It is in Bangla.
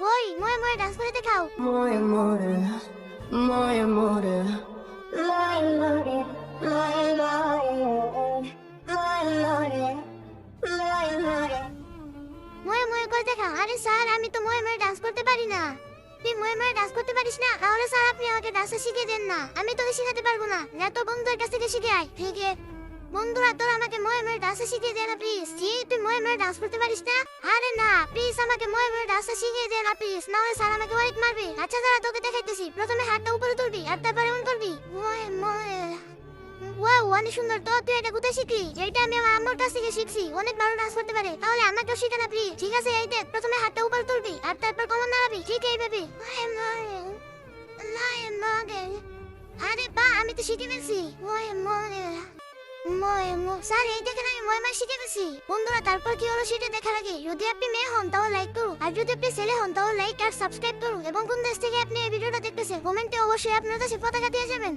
ওই ময়ে ময়ে ডান্স করে দেখাও। More amore, more amore. Lie, lie, lie, lie, lie, lie, lie. ময়ে ময়ে করে দেখাও। আরে স্যার, আমি তো ময়ে ময়ে ডান্স করতে পারি না। তুই ময়ে ময়ে ডান্স করতে পারিস না? তাহলে স্যার আপনি আমাকে ডান্স শিখিয়ে দেন না, আমি তোকে শিখাতে পারবো না। যা তো বন্ধুদের কাছ থেকে শিখে আয়। ঠিক আছে বন্ধুরা, তোরা আমাকে ময়ে ময়ে ডান্স শিখিয়ে দে না প্লিজ। তুই ময়ে ময়ে ডান্স করতে পারিস না? আরে না, প্লিজ আমাকে ময়ে ময়ে ডান্স শিখিয়ে দে না প্লিজ, না হলে স্যার আমাকে ওয়েট মারবে। আচ্ছা দাঁড়া, তোকে দেখাইতেছি। প্রথমে হাতটা উপরে তুলবি আর তারপরে এমন করবি। ময়ে ময়ে। ওয়াও, অনেক সুন্দর। তো তুই এটা কোথায় শিখলি? এইটা আমি আমার আম্মুর কাছ থেকে শিখছি। অনেক ভালো ডান্স করতে পারে। তাহলে আমাকেও শিখা না প্লিজ? ঠিক আছে, এই দেখ, প্রথমে হাতটা উপরে তুলবি আর তারপর কোমর নাড়াবি। ঠিক এইভাবে। আরে বা, আমি তো শিখে ফেলছি। স্যার এই দেখেন, আমি ময় মাস শিখে গেছি। বন্ধুরা, তারপর কি হলো সেটা দেখার আগে যদি আপনি মেয়ে হন তাহলে লাইক করুন, আর যদি আপনি ছেলে হন তাহলে লাইক আর সাবস্ক্রাইব করুন। এবং কোন দেশ থেকে আপনি এই ভিডিওটা দেখতেছেন কমেন্টে অবশ্যই আপনার কাছে পতাকা দিয়ে যাবেন।